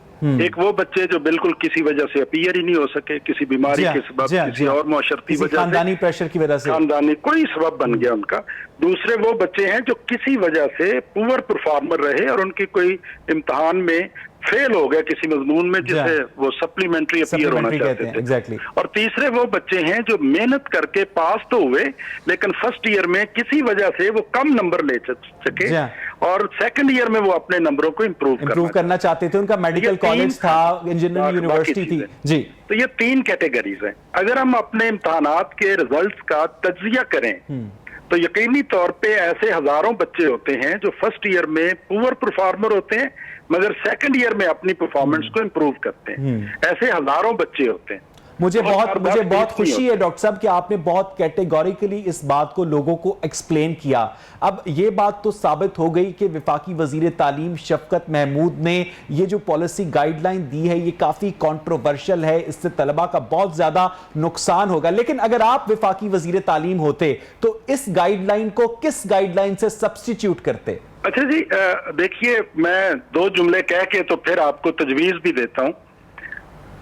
एक वो बच्चे जो बिल्कुल किसी वजह से अपीयर ही नहीं हो सके, किसी बीमारी के सबब, किसी और माशरती वजह से, खानदानी प्रेशर की वजह से, खानदानी कोई सबब बन गया उनका। दूसरे वो बच्चे हैं जो किसी वजह से पुअर परफॉर्मर रहे और उनकी कोई इम्तहान में फेल हो गया किसी मजमून में, जिसे वो सप्लीमेंट्री अपीयर होना चाहते थे। exactly. और तीसरे वो बच्चे हैं जो मेहनत करके पास तो हुए, लेकिन फर्स्ट ईयर में किसी वजह से वो कम नंबर ले सके और सेकंड ईयर में वो अपने नंबरों को इम्प्रूव करना चाहते थे। उनका मेडिकल कॉलेज था, इंजीनियरिंग यूनिवर्सिटी थी। जी, तो ये 3 कैटेगरीज हैं। अगर हम अपने इम्तहानात के रिजल्ट्स का तज्जिया करें तो यकीनी तौर पे ऐसे हजारों बच्चे होते हैं जो फर्स्ट ईयर में पुअर परफॉर्मर होते हैं, मगर सेकंड ईयर में अपनी परफॉर्मेंस को इंप्रूव करते हैं। ऐसे हजारों बच्चे होते हैं। मुझे बहुत खुशी है डॉक्टर साहब कि आपने बहुत कैटेगोरिकली इस बात को लोगों को एक्सप्लेन किया। अब ये बात तो साबित हो गई कि वफाकी वजीर तालीम शफकत महमूद ने ये जो पॉलिसी गाइडलाइन दी है ये काफी कंट्रोवर्शियल है, इससे तलबा का बहुत ज्यादा नुकसान होगा। लेकिन अगर आप वफाकी वजीर तालीम होते तो इस गाइडलाइन को किस गाइडलाइन से सब्स्टिट्यूट करते? अच्छा जी, देखिए, मैं 2 जुमले कह के तो फिर आपको तजवीज भी देता हूं।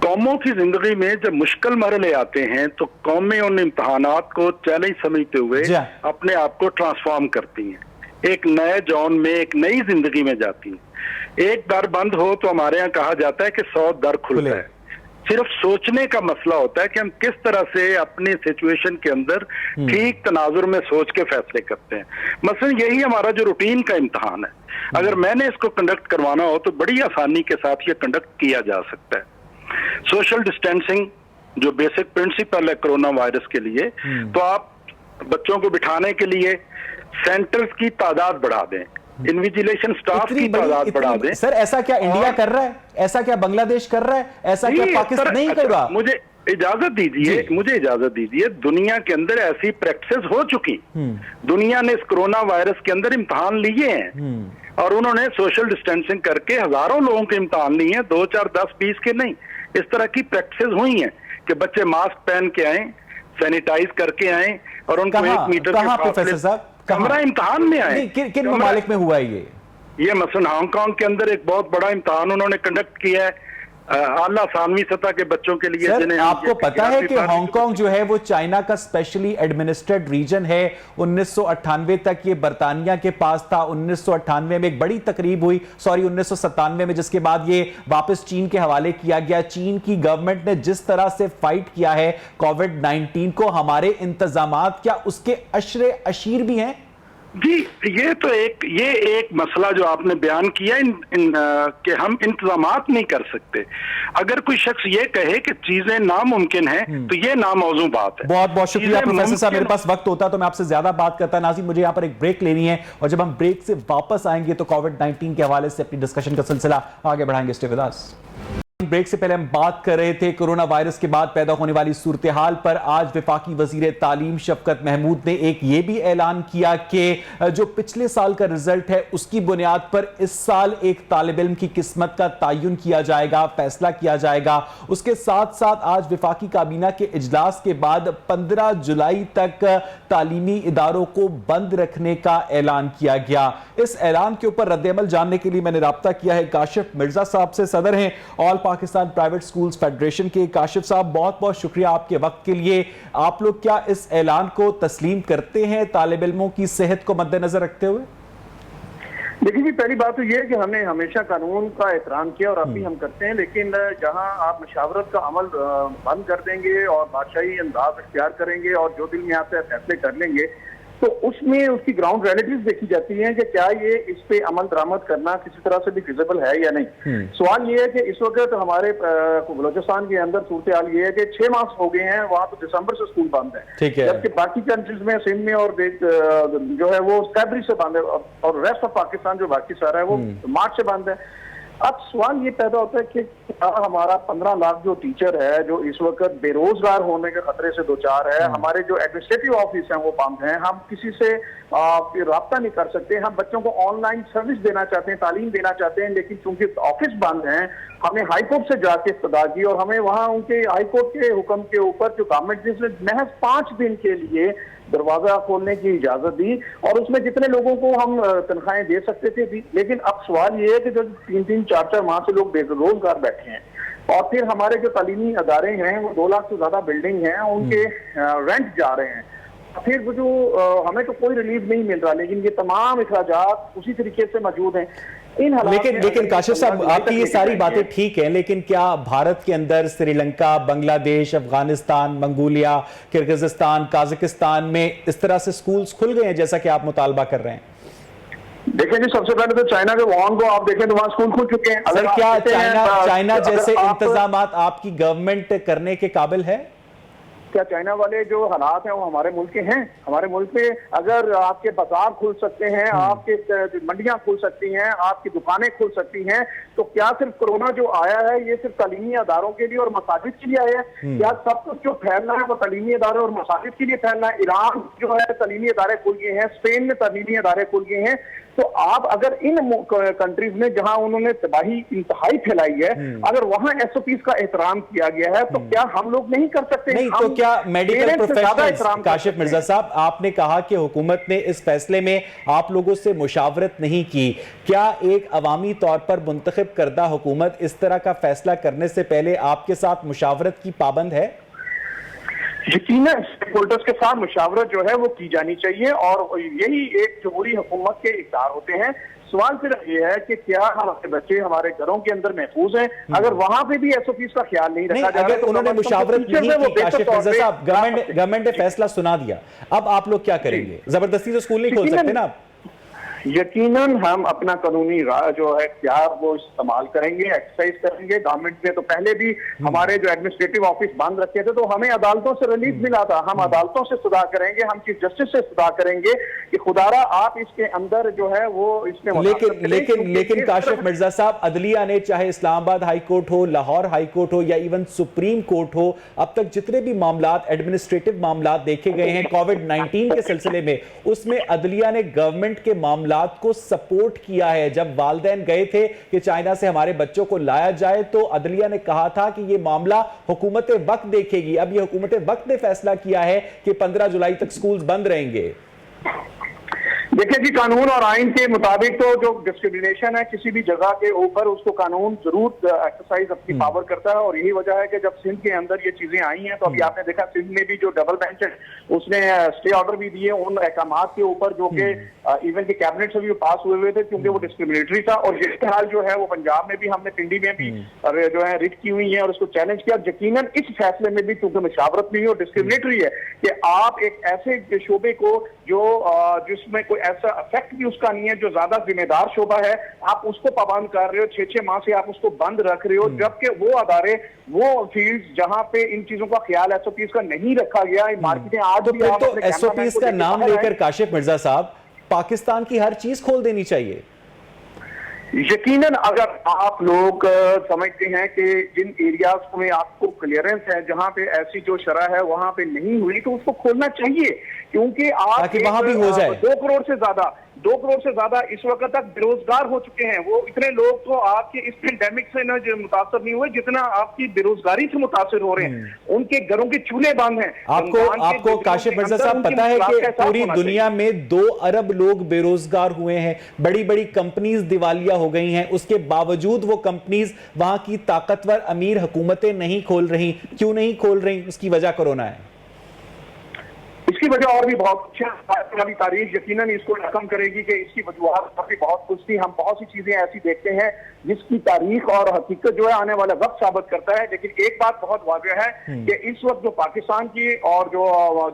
कौमों की जिंदगी में जब मुश्किल मरहले आते हैं तो कौमें उन इम्तहानात को चैलेंज समझते हुए अपने आप को ट्रांसफॉर्म करती हैं, एक नए जॉन में, एक नई जिंदगी में जाती हैं। एक दर बंद हो तो हमारे यहाँ कहा जाता है कि 100 दर खुलता है। सिर्फ सोचने का मसला होता है कि हम किस तरह से अपनी सिचुएशन के अंदर ठीक तनाजुर में सोच के फैसले करते हैं। मसलन यही हमारा जो रूटीन का इम्तहान है, अगर मैंने इसको कंडक्ट करवाना हो तो बड़ी आसानी के साथ ये कंडक्ट किया जा सकता है। सोशल डिस्टेंसिंग जो बेसिक प्रिंसिपल है कोरोना वायरस के लिए, तो आप बच्चों को बिठाने के लिए सेंटर्स की तादाद बढ़ा दें, इन्विजिलेशन स्टाफ की तादाद बढ़ा दें। सर, ऐसा क्या इंडिया कर रहा है? ऐसा क्या बांग्लादेश कर रहा है? ऐसा क्या पाकिस्तान नहीं कर रहा? मुझे इजाजत दीजिए, दुनिया के अंदर ऐसी प्रैक्टिस हो चुकी। दुनिया ने इस कोरोना वायरस के अंदर इम्तहान लिए हैं और उन्होंने सोशल डिस्टेंसिंग करके हजारों लोगों के इम्तहान लिए हैं, 2, 4, 10, 20 के नहीं। इस तरह की प्रैक्टिस हुई हैं कि बच्चे मास्क पहन के आए, सैनिटाइज करके आए और उनको 1 मीटर कहां प्रोफेसर साहब कमरा इम्तहान में आए। किन ममालिक में हुआ है ये मसलन हांगकांग के अंदर एक बहुत बड़ा इम्तहान उन्होंने कंडक्ट किया है आला सानवी सतह के बच्चों के लिए। सर, आपको पता है कि हांगकांग जो है वो चाइना का स्पेशली एडमिनिस्ट्रेड रीजन है। 1998 तक ये बर्तानिया के पास था। 1998 में एक बड़ी तकरीब हुई, 1997 में, जिसके बाद ये वापस चीन के हवाले किया गया। चीन की गवर्नमेंट ने जिस तरह से फाइट किया है कोविड-19 को, हमारे इंतजामात क्या उसके अशरे अशीर भी हैं? जी, ये एक मसला जो आपने बयान किया कि हम इंतजामात नहीं कर सकते। अगर कोई शख्स ये कहे कि चीजें नामुमकिन हैं तो ये नामौजू बात है। बहुत बहुत शुक्रिया प्रोफेसर साहब। मेरे पास वक्त होता तो मैं आपसे ज्यादा बात करता। नाज़रीन, मुझे यहाँ पर एक ब्रेक लेनी है और जब हम ब्रेक से वापस आएंगे तो कोविड-19 के हवाले से अपनी डिस्कशन का सिलसिला आगे बढ़ाएंगे। Stay with us. ब्रेक से पहले हम बात कर रहे थे कोरोना वायरस के बाद पैदा होने वाली सूरत हाल पर। आज वफाकी वजीर तालीम शफकत महमूद ने एक ये भी ऐलान किया कि जो पिछले साल का रिजल्ट है उसकी बुनियाद पर इस साल एक तालिब इल्म की किस्मत का तयन किया जाएगा, फैसला किया जाएगा। उसके साथ साथ आज वफाकी काबीना के इजलास के बाद 15 जुलाई तक तालीमी इदारों को बंद रखने का ऐलान किया गया। इस ऐलान के ऊपर रद्द-ए-अमल जानने के लिए मैंने राब्ता किया है काशिफ मिर्जा साहब से, सदर हैं all Pakistan private schools federation के। काशिफ साहब, बहुत बहुत शुक्रिया आपके वक्त के लिए। आप लोग क्या इस ऐलान को तस्लीम करते हैं तालिब इल्मों की सेहत को मद्देनजर रखते हुए? देखिए जी, पहली बात तो ये है कि हमने हमेशा कानून का एहतराम किया और अब भी हम करते हैं, लेकिन जहां आप मशावरत का अमल बंद कर देंगे और बादशाही अंदाज इख्तियार करेंगे और जो दिल में आता है फैसले कर लेंगे, तो उसमें उसकी ग्राउंड रियलिटीज देखी जाती हैं कि क्या ये इस पे अमल दरामद करना किसी तरह से भी फिजिबल है या नहीं। सवाल ये है कि इस वक्त हमारे बलोचिस्तान के अंदर सूरत हाल ये है कि 6 मास हो गए हैं, वहां तो दिसंबर से स्कूल बंद है, जबकि बाकी कंट्रीज में सिंध में और जो है वो फरवरी से बंद है और रेस्ट ऑफ पाकिस्तान जो बाकी सारा है वो मार्च से बंद है। अब सवाल ये पैदा होता है कि हमारा 15 लाख जो टीचर है जो इस वक्त बेरोजगार होने के खतरे से दो चार है, हमारे जो एडमिनिस्ट्रेटिव ऑफिस हैं वो बंद हैं, हम किसी से राब्ता नहीं कर सकते, हम बच्चों को ऑनलाइन सर्विस देना चाहते हैं, तालीम देना चाहते हैं, लेकिन चूंकि ऑफिस बंद हैं हमने हाई कोर्ट से जाके इस्तदा की और हमें वहां उनके हाई कोर्ट के हुक्म के ऊपर जो गवर्नमेंट जिसने महज 5 दिन के लिए दरवाजा खोलने की इजाजत दी और उसमें जितने लोगों को हम तनख्वाहें दे सकते थे दी। लेकिन अब सवाल ये है कि जो 3-3, 4-4 माह से लोग बेरोजगार बैठे हैं और फिर हमारे जो तालीमी अदारे हैं वो 2 लाख से ज्यादा बिल्डिंग हैं, उनके रेंट जा रहे हैं, फिर वो जो हमें तो कोई रिलीफ नहीं मिल रहा, लेकिन ये तमाम इखराजात उसी तरीके से मौजूद हैं। लेकिन काशिफ साहब, आपकी ये सारी बातें ठीक है, लेकिन क्या भारत के अंदर श्रीलंका, बांग्लादेश, अफगानिस्तान, मंगोलिया, किर्गिस्तान, काजाकिस्तान में इस तरह से स्कूल्स खुल गए हैं जैसा कि आप मुतालबा कर रहे हैं? देखिए जी, सबसे पहले तो चाइना के वुहान को आप देखें तो वहां स्कूल खुल चुके हैं। सर, क्या चाइना जैसे इंतजामात आपकी गवर्नमेंट करने के काबिल है? क्या चाइना वाले जो हालात हैं वो हमारे मुल्क के हैं? हमारे मुल्क में अगर आपके बाजार खुल सकते हैं, आपके मंडियां खुल सकती हैं, आपकी दुकानें खुल सकती हैं, तो क्या सिर्फ कोरोना जो आया है ये सिर्फ तालीमी अदारों के लिए और मसाजिद के लिए आया है? क्या सब कुछ जो फैलना है वो तालीमी अदारे और मसाजिद के लिए फैलना है? ईरान जो है तालीमी अदारे खुल गए हैं, स्पेन में तालीमी अदारे खुल गए हैं, तो आप अगर इन कंट्रीज में जहां उन्होंने तबाही इंतहाई फैलाई है अगर वहां SOPs का एहतराम किया गया है तो क्या हम लोग नहीं कर सकते? नहीं, तो क्या मेडिकल प्रोफेशनल्स, काशिफ मिर्जा साहब, आपने कहा कि हुकूमत ने इस फैसले में आप लोगों से मुशावरत नहीं की, क्या एक अवामी तौर पर मुंतखब करदा हुकूमत इस तरह का फैसला करने से पहले आपके साथ मुशावरत की पाबंद है? यकीनन स्टेकहोल्डर्स के साथ मुशावरत जो है वो की जानी चाहिए और यही एक जमहूरी हुकूमत के इख्तियार होते हैं। सवाल सिर्फ ये है कि क्या हमारे बच्चे हमारे घरों के अंदर महफूज हैं? अगर वहां पे भी SOPs का ख्याल नहीं रखा जा रहा है तो उन्होंने मुशावरत नहीं की, काशिफ मिर्जा साहब, गवर्नमेंट ने फैसला सुना दिया, अब आप लोग क्या करेंगे? जबरदस्ती तो स्कूल नहीं खोल सकते ना आप? यकीनन हम अपना कानूनी राह जो है क्या वो इस्तेमाल करेंगे, एक्सरसाइज करेंगे। गवर्नमेंट ने तो पहले भी हमारे जो एडमिनिस्ट्रेटिव ऑफिस बंद रखे थे तो हमें अदालतों से रिलीफ मिला था, हम अदालतों से सुधार करेंगे, हम चीफ जस्टिस से सुधार करेंगे कि खुदारा आप इसके अंदर जो है वो इसमें लेकिन काशिफ मिर्जा साहब, अदलिया ने चाहे इस्लामाबाद हाई कोर्ट हो, लाहौर हाई कोर्ट हो या इवन सुप्रीम कोर्ट हो, अब तक जितने भी मामलात एडमिनिस्ट्रेटिव मामलात देखे गए हैं कोविड-19 के सिलसिले में, उसमें अदलिया ने गवर्नमेंट के मामलात को सपोर्ट किया है। जब वालिदैन गए थे कि चाइना से हमारे बच्चों को लाया जाए तो अदलिया ने कहा था कि यह मामला हुकूमत वक्त देखेगी। अब यह हुकूमत वक्त ने फैसला किया है कि 15 जुलाई तक स्कूल बंद रहेंगे। देखिए जी, कानून और आइन के मुताबिक तो जो डिस्क्रिमिनेशन है किसी भी जगह के ऊपर उसको कानून जरूर एक्सरसाइज अपनी पावर करता है और यही वजह है कि जब सिंध के अंदर ये चीजें आई हैं तो अभी आपने देखा सिंध में भी जो डबल बेंच है उसने स्टे ऑर्डर भी दिए उन अहकामात के ऊपर जो कि इवन के कैबिनेट से भी पास हुए थे क्योंकि वो डिस्क्रिमिनेटरी था। और ये हाल जो है वो पंजाब में भी हमने पिंडी में भी जो है रिट की हुई है और उसको चैलेंज किया। यकीनन इस फैसले में भी क्योंकि मुशावरत नहीं और डिस्क्रिमिनेटरी है कि आप एक ऐसे शोबे को जो जिसमें कोई ऐसा इफेक्ट भी उसका नहीं है, जो ज्यादा जिम्मेदार शोबा है, आप उसको पाबंद कर रहे हो, 6-6 माह से आप उसको बंद रख रहे हो, जबकि वो अदारे वो फील्ड जहां पे इन चीजों का ख्याल SOPs का नहीं रखा गया, मार्केटें आज तो फिर तो SOPs का नाम लेकर काशिफ मिर्जा साहब पाकिस्तान की हर चीज खोल देनी चाहिए। यकीनन अगर आप लोग समझते हैं कि जिन एरियाज में आपको क्लियरेंस है, जहां पे ऐसी जो शरह है वहां पे नहीं हुई, तो उसको खोलना चाहिए, क्योंकि आप ताकि वहां भी हो जाए। 2 करोड़ से ज्यादा इस वक्त तक बेरोजगार हो चुके हैं। वो इतने लोग तो आपके इस पेंडेमिक से न मुतासर नहीं हुए जितना आपकी बेरोजगारी से मुतासर हो रहे हैं। उनके घरों के चूल्हे बंद हैं। आपको काशिफ मिर्जा साहब पता है कि पूरी दुनिया में 2 अरब लोग बेरोजगार हुए हैं, बड़ी बड़ी कंपनीज दिवालिया हो गई हैं, उसके बावजूद वो कंपनीज वहां की ताकतवर अमीर हुकूमतें नहीं खोल रही। क्यों नहीं खोल रही? उसकी वजह कोरोना है। इसकी वजह और भी बहुत कुछ है। तारीख यकीनन इसको रकम करेगी कि इसकी वजूहत भी बहुत कुछ थी। हम बहुत सी चीजें ऐसी देखते हैं जिसकी तारीख और हकीकत जो है आने वाला वक्त साबित करता है। लेकिन एक बात बहुत वाज़ेह है कि इस वक्त जो पाकिस्तान की और जो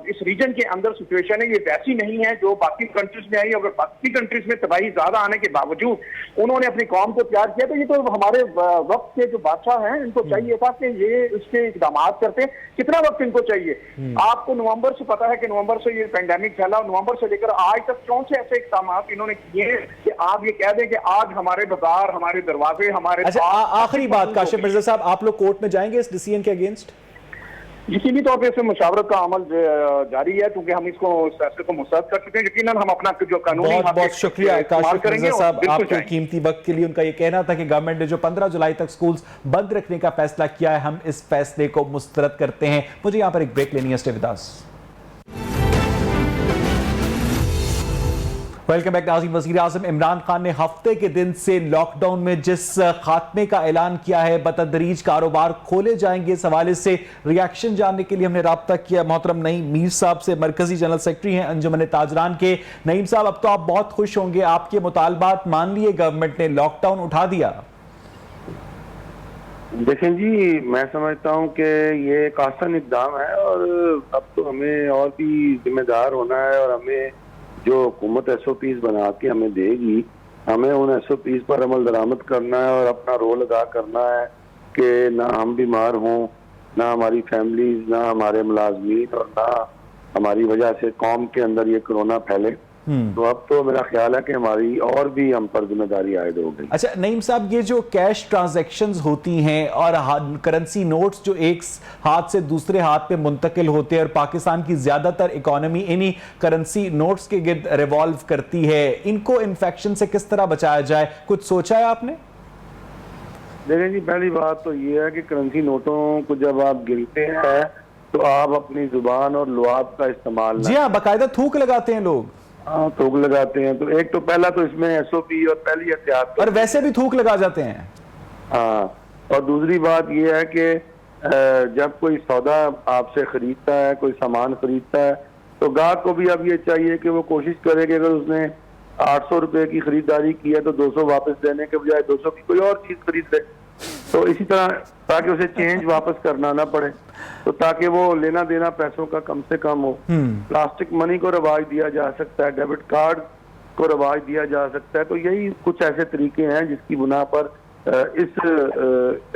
इस रीजन के अंदर सिचुएशन है, ये वैसी नहीं है जो बाकी कंट्रीज में आई। अगर बाकी कंट्रीज में तबाही ज्यादा आने के बावजूद उन्होंने अपनी कौम को तैयार किया, तो ये तो हमारे वक्त के जो बादशाह हैं इनको चाहिए था कि ये इसके इकदाम करते। कितना वक्त इनको चाहिए? आपको नवंबर से पता है कि नवंबर से ये पेंडेमिक फैला, नवंबर से लेकर आज तक कौन से ऐसे इकदाम इन्होंने किए कि आप ये कह दें कि आज हमारे बाजार, हमारे दरवाजे, हमारे। अच्छा, आखिरी बात काशिफ मिर्जा साहब, आप लोग कोर्ट में जाएंगे इस डिसीजन के अगेंस्ट? यकीनी तौर पर इसमें मुशावरत का अमल जारी है, क्योंकि हम इसको फैसले को मुस्तरद कर चुके हैं। यकीनन हम अपना जो कानूनी बहुत शुक्रिया काशिफ मिर्जा साहब आपके कीमती वक्त के लिए। उनका ये कहना था कि गवर्नमेंट ने जो 15 जुलाई तक स्कूल्स बंद रखने का फैसला किया है, हम इस फैसले को मुस्तरद करते हैं। मुझे यहां पर एक ब्रेक लेनी है। Stay with us. Welcome back नाज़रीन। वज़ीर आज़म इमरान खान ने हफ्ते के दिन से लॉकडाउन में जिस खात्मे का ऐलान किया है, बतदरीज कारोबार खोले जाएंगे, इस हवाले से रिएक्शन जानने के लिए हमने रब्ता किया मोहतरम नईम मीर साहब से। मरकजी जनरल सेक्रेटरी हैं अंजुमन ताजरान के। नईम साहब, अब तो आप बहुत खुश होंगे, आपके मुतालबात मान लिए गवर्नमेंट ने, लॉकडाउन उठा दिया। देखें जी, मैं समझता हूं कि ये एक आसान इक़दाम है और अब तो हमें और भी जिम्मेदार होना है और हमें जो हुकूमत SOPs बना के हमें देगी, हमें उन SOPs पर अमल दरामद करना है और अपना रोल अदा करना है कि ना हम बीमार हों, ना हमारी फैमिलीज, ना हमारे मुलाजमीन और ना हमारी वजह से कौम के अंदर ये कोरोना फैले। तो अब तो मेरा ख्याल है कि हमारी और भी हम पर जिम्मेदारी आयद हो गई। अच्छा नईम साहब, ये जो कैश ट्रांजैक्शंस होती हैं और करेंसी नोट्स जो एक हाथ से दूसरे हाथ पे मुंतकिल होते हैं और पाकिस्तान की ज्यादातर इकोनॉमी इन्हीं करेंसी नोट्स के गिर्द रिवॉल्व करती है, इनको इन्फेक्शन से किस तरह बचाया जाए, कुछ सोचा है आपने? देखें जी, पहली बात तो ये है कि करेंसी नोटों को जब आप गिनते हैं तो आप अपनी जुबान और लुआब का इस्तेमाल, जी हाँ, बाकायदा थूक लगाते हैं लोग। हाँ, थूक लगाते हैं। तो एक तो पहला तो इसमें SOP और पहली एहतियात, और वैसे भी थूक लगा जाते हैं। हाँ, और दूसरी बात यह है कि जब कोई सौदा आपसे खरीदता है, कोई सामान खरीदता है, तो गाहक को भी अब ये चाहिए कि वो कोशिश करे कि अगर उसने 800 रुपए की खरीदारी की है तो 200 वापस देने के बजाय 200 की कोई और चीज खरीद ले। तो इसी तरह ताकि उसे चेंज वापस करना ना पड़े, तो ताकि वो लेना देना पैसों का कम से कम हो। प्लास्टिक मनी को रवाज दिया जा सकता है, डेबिट कार्ड को रवाज दिया जा सकता है। तो यही कुछ ऐसे तरीके हैं जिसकी बुना पर इस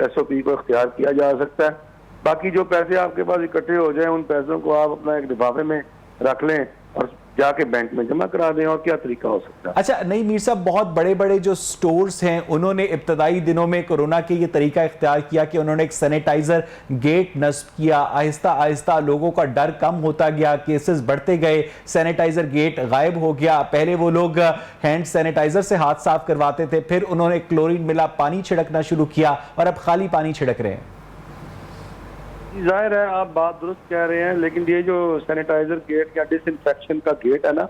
SOP को इख्तियार किया जा सकता है। बाकी जो पैसे आपके पास इकट्ठे हो जाए, उन पैसों को आप अपना एक लिफाफे में रख लें और जाके बैंक में जमा करा दें। और क्या तरीका हो सकता है? अच्छा नहीं मीर साहब, बहुत बड़े बड़े जो स्टोर्स हैं उन्होंने इब्तदाई दिनों में कोरोना के ये तरीका इख्तियार किया कि उन्होंने एक सैनिटाइजर गेट नस्ब किया। आहिस्ता आहिस्ता लोगों का डर कम होता गया, केसेस बढ़ते गए, सैनिटाइजर गेट गायब हो गया। पहले वो लोग हैंड सैनिटाइजर से हाथ साफ करवाते थे, फिर उन्होंने क्लोरीन मिला पानी छिड़कना शुरू किया और अब खाली पानी छिड़क रहे हैं। जाहिर है आप बात दुरुस्त कह रहे हैं, लेकिन ये जो सैनिटाइजर गेट या डिसइंफेक्शन का गेट है ना,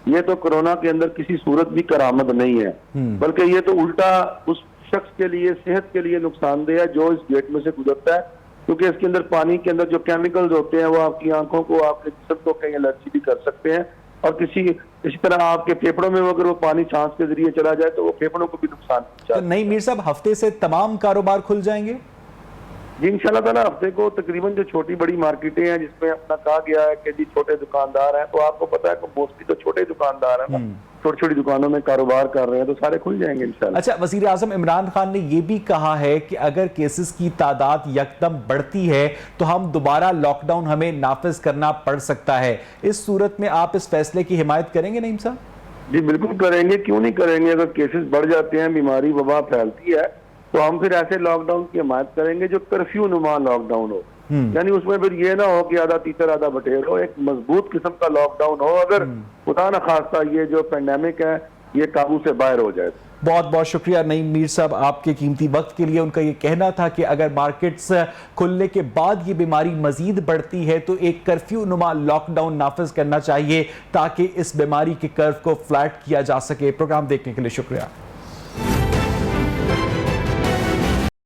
ये तो कोरोना के अंदर किसी सूरत भी करामद नहीं है, बल्कि ये तो उल्टा उस शख्स के लिए, सेहत के लिए नुकसानदेह है जो इस गेट में से गुजरता है, क्योंकि इसके अंदर पानी के अंदर जो केमिकल्स होते हैं वो आपकी आंखों को, आपके जिस्म को कहीं एलर्जी भी कर सकते हैं। और इसी तरह आपके फेफड़ों में अगर वो पानी सांस के जरिए चला जाए तो वो फेफड़ों को भी नुकसान पहुंचाता है। तो नहीं मीर साहब, हफ्ते से तमाम कारोबार खुल जाएंगे जी इंशाल्लाह ताला। हफ्ते को तकरीबन जो छोटी बड़ी मार्केटें हैं जिसमें अपना कहा गया है कि जी छोटे दुकानदार हैं, तो आपको पता है कि मोस्टली तो छोटे दुकानदार हैं ना, छोटी छोटी दुकानों में कारोबार कर रहे हैं, तो सारे खुल जाएंगे इंशाल्लाह। अच्छा, वजीर आजम इमरान खान ने यह भी कहा है कि अगर केसेस की तादाद यकदम बढ़ती है तो हम दोबारा लॉकडाउन हमें नाफिज करना पड़ सकता है। इस सूरत में आप इस फैसले की हिमायत करेंगे नईम साहब? जी बिल्कुल करेंगे, क्यों नहीं करेंगे। अगर केसेस बढ़ जाते हैं, बीमारी वबा फैलती है, तो हम फिर ऐसे लॉकडाउन की हिमायत करेंगे जो कर्फ्यू नुमा लॉकडाउन हो। यानी उसमें फिर ये ना हो कि आधा तीतर आधा बटेर हो, एक मजबूत किस्म का लॉकडाउन हो, अगर खुदा न खास्ता ये जो पेंडेमिक है ये काबू से बाहर हो जाए। बहुत बहुत शुक्रिया नईम मीर साहब आपके कीमती वक्त के लिए। उनका ये कहना था कि अगर मार्केट्स खुलने के बाद ये बीमारी मजीद बढ़ती है तो एक कर्फ्यू नुमा लॉकडाउन नाफिज करना चाहिए ताकि इस बीमारी के कर्व को फ्लैट किया जा सके। प्रोग्राम देखने के लिए शुक्रिया।